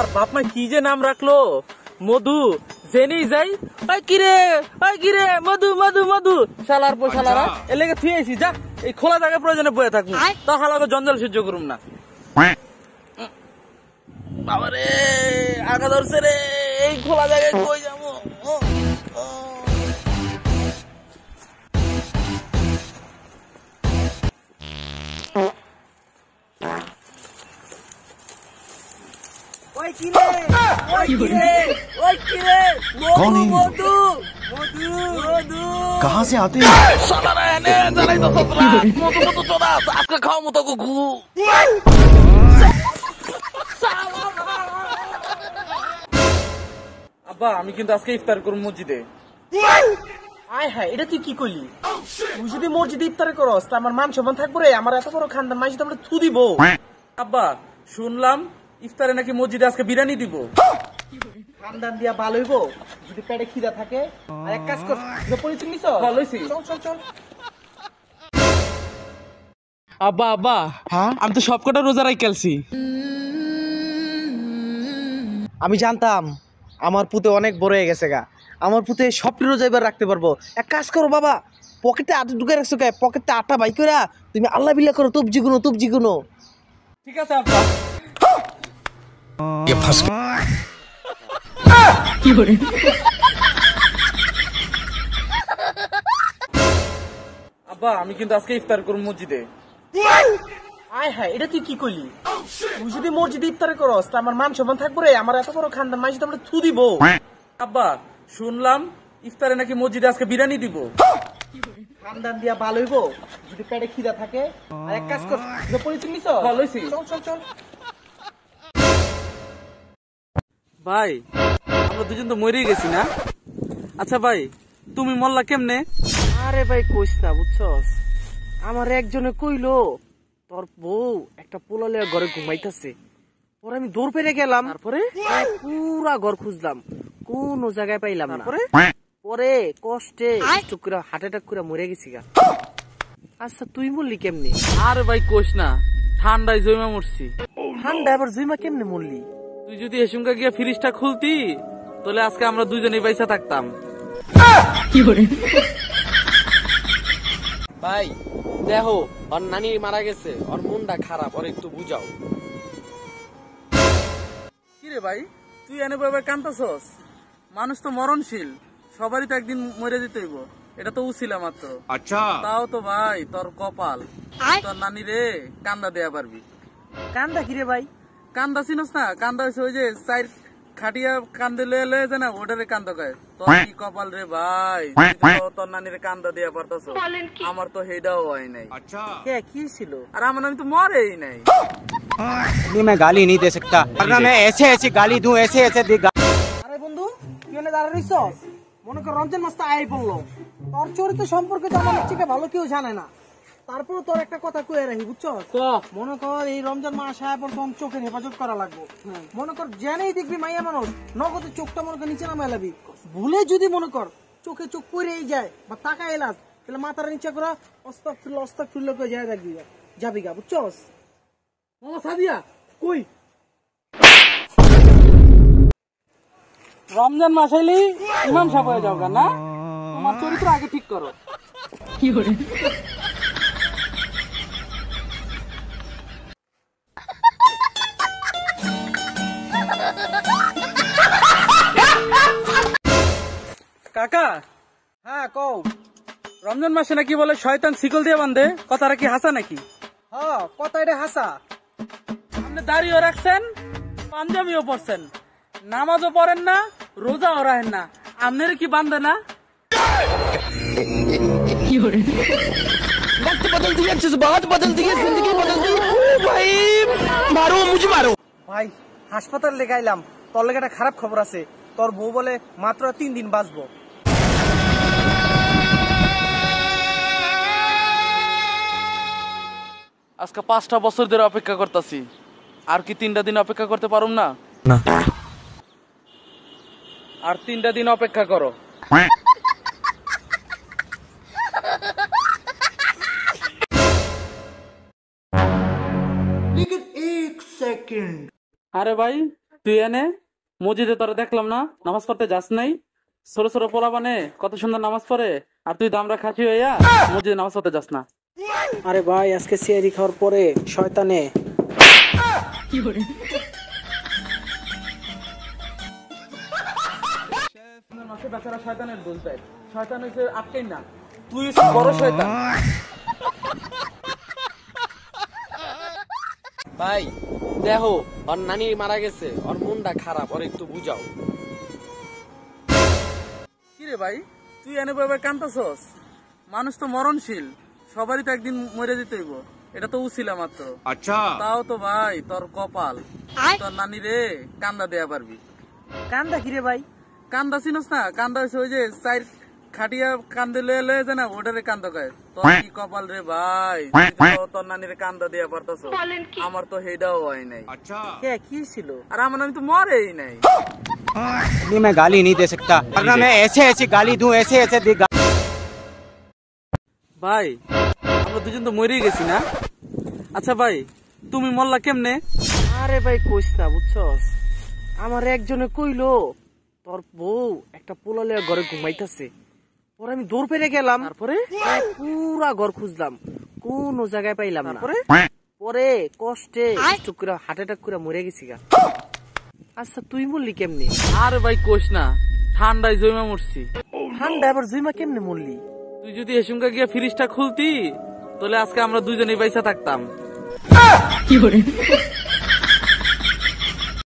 তার বাপ মা কি যে নাম রাখলো, মধু। জেনেই যাই, কিরে মধু মধু মধু, শালার পো শালারা এর লেগে থুয়ে আইছি। যা, এই খোলা জায়গায় প্রয়োজনে বয়ে থাকবো, তা হালাকে জঞ্জাল সহ্য করুম না। বাবারে আগা ধরছে রে, এই খোলা জায়গায় কই যাবো। कहाँ से आते हैं? খাওয়া মতো ঘু। আব্বা আমি কিন্তু আজকে ইফতার করব মসজিদে। আয় হায়, এটা তুই কি করলি? তুই যদি মসজিদে ইফতার করস তা আমার মান সম্মান থাকবো রে? আমার এত বড় খানদান, মাঝে আমরা থু দিব। আব্বা শুনলাম ইফতারে নাকি মসজিদে আজকে বিরিয়ানি দিব। খানদান দিয়া ভালো হইব যদি পেটে খিদা থাকে। আর এক কাজ কর, পরিচয় নিছ? ভালোইছি। চল চল চল। আব্বা আব্বা, হ্যাঁ আমি তো সবকটা রোজা রাখছি। আমি জানতাম আমার পুতে অনেক বড় হয়ে গেছে গা। আমার পুতে সবটি রোজা এবার রাখতে পারবো। এক কাজ করো বাবা, পকেটে আটা ঢুকে রাখছো কে? পকেটে আটা বাই করে তুমি আল্লাহ বিল্লাহ করো, তবজি গুনো তবজি গুনো। ঠিক আছে আব্বা। আব্বা আমি কিন্তু আজকে ইফতার করব মসজিদে। আয় হায়, এটা তুই কি করলি? তুই যদি মসজিদে ইফতার করস তা আমার মান সম্মান থাকবো রে? আমার এত বড় খানদান, মাঝে আমরা থু দিব। আব্বা শুনলাম ইফতারে নাকি মসজিদে আজকে বিরিয়ানি দিব। খানদান দিয়া ভালো হইব যদি পেটে খিদা থাকে। আর এক কাজ কর, পরিচয় নিছ? ভালোইছি। চল চল চল। ভাই আমরা দুজন তো মরেই গেছি না? আচ্ছা ভাই তুমি মরলা কেমনে? আরে ভাই কইস না, বুঝছস? আমার একজনে কইলো তোর বউ একটা পোলালে ঘরে ঘুমাইতেছে। পরে আমি দৌড় পেরে গেলাম, তারপরে পুরা ঘর খুঁজলাম, কোন জায়গায় পাইলাম না। পরে কষ্টে হার্ট অ্যাটাক করে মরে গেছি গা। আচ্ছা তুই মরলি কেমনে? আরে ভাই কোষ না, ঠান্ডায় জমা মরছি। ঠান্ডা আবার জুইমা কেমনে মরলি? তুই যদি এসুমকা গিয়া ফ্রিজটা খুলতি তাহলে আজকে আমরা দুজনেই পয়সা থাকতাম। ভাই দেখো, ওর নানি মারা গেছে, ওর মনটা খারাপ, ওর একটু বুঝাও। কিরে ভাই তুই এনে ভাবে কান্তাছস? মানুষ তো মরণশীল, সবারই তো একদিন মরে যেতে হইব, এটা তো উছিলা মাত্র। अच्छा তাও তো ভাই তোর কপাল, তোর নানি রে কান্দা দেয়া পারবি। কান্দা কিরে ভাই? কান্দা চিনস না? কান্দা হচ্ছে ওই যে চার খাটিয়া কান্দে লয়ে লয়েছে না, ওটারে কান্দা কয়। তোর কি কপাল রে ভাই, তুই তো তোর নানিরে কান্দা দেয়া পারতাছ, আমার তো হেডাও হয় নাই। अच्छा কে কি ছিল? আর আমার নানি তো মরেই নাই। मैं गाली नहीं दे सकता, वरना मैं ऐसे ऐसे गाली दूं, ऐसे ऐसे আরে বন্ধু তুই এনে দাঁড়া রইছস? মনে কর রমজান মাস তো আই পড়লো, তোর চরিত্র সম্পর্কে তো আমার থেকে ভালো কেউ জানে না। তারপর তোর একটা কথা কয়ে রাখি, বুঝছস? মনে কর এই রমজান মাস আয় পর তোর চোখের হেফাজত করা লাগবে। মনে কর জেনেই দেখবি মাইয়া মানুষ নগদে চোখটা মনে কর নিচে নামাই লাবি। ভুলে যদি মনে কর চোখে চোখ পড়েই যায় বা তাকায় এলাস, তাহলে মাথার নিচে করে অস্তাগফিরুল্লাহ করে যায় দেখবি যাবি গা, বুঝছস? ও সাদিয়া কই? রমজান মাস হইলেই ইমাম সাহেব হয়ে যাও না? তোমার চরিত্র আগে ঠিক করো। কি করে কাকা? হ্যাঁ কও। রমজান মাসে নাকি বলে শয়তান শিকল দিয়ে বাঁধে, কথাটা কি হাসা নাকি? হ্যাঁ কথা এটা হাসা। আপনি দাড়িও রাখছেন, পাঞ্জাবিও পরছেন, নামাজও পড়েন না, রোজাও রাখেন না, আপনার কি বান্ধে না? ভাই হাসপাতাল লেগাইলাম, তোর লেগে একটা খারাপ খবর আছে। তোর বউ বলে মাত্র 3 দিন বাঁচবো। আজকে 5টা বছর ধরে অপেক্ষা করতেছি, আর কি 3টা দিন অপেক্ষা করতে পারুম না? আর 3টা দিন অপেক্ষা করো। আরে ভাই তুই এনে মসজিদে তোরা দেখলাম না নামাজ পড়তে যাস নাই, ছোট ছোট পোলা বানে কত সুন্দর নামাজ পড়ে, আর তুই দামরা খাসি হইয়া মসজিদে নামাজ পড়তে যাস না। আরে ভাই আজকে সিয়ারি খাওয়ার পরে শয়তানে বেচারা শয়তানের দোষ দেয়, শয়তান হইছে আটকেই না, তুই হইছিস বড় শয়তান। ভাই দেখো ওর নানি মারা গেছে, ওর মনটা খারাপ, ওর একটু বুঝাও। কিরে ভাই তুই এনে ভাবে কান্তাছস? মানুষ তো মরণশীল, সবারই তো একদিন মরে যেতে হইব, এটা তো উছিলা মাত্র। আচ্ছা তাও তো ভাই তোর কপাল, তোর নানি রে কান্দা দেয়া পারবি। কান্দা কিরে ভাই? কান্দা চিনস না? কান্দা হচ্ছে ওই যে চার খাটিয়া কান্দে লয়ে লয়ে যায় না, ওটারে কান্দা কয়। তোর কি কপাল রে ভাই, তুই তো তোর নানির কান্দা দেয়া পারতাছ, আমার তো হেডাও হয় নাই। আচ্ছা কে কি ছিল? আর আমার নানি তো মরেই নাই। नहीं मैं गाली नहीं दे सकता, वरना मैं ऐसे ऐसी गाली दूं, ऐसे ऐसे ভাই আমরা দুজন তো মরেই গেছি না? আচ্ছা ভাই তুমি মরলা কেমনে? আরে ভাই কইস না বুঝছস, আমার একজনে কইলো তোর বউ একটা পোলালে ঘরে ঘুমাইতেছে, পরে আমি দৌড় পেরে গেলাম, তারপরে পুরা ঘর খুঁজলাম, কোন জায়গায় পাইলাম না। তারপরে পরে কষ্টে স্ট্রোক করে হার্ট অ্যাটাক করে মরে গেছি গা। আচ্ছা তুই মরলি কেমনে? আরে ভাই কোষ না, ঠান্ডায় জমা মরছি। ঠান্ডা আবার জুইমা কেমনে মরলি? তুই যদি এসঙ্গা গিয়া ফ্রিজটা খুলতি তাহলে আজকে আমরা দুজনেই পয়সা থাকতাম।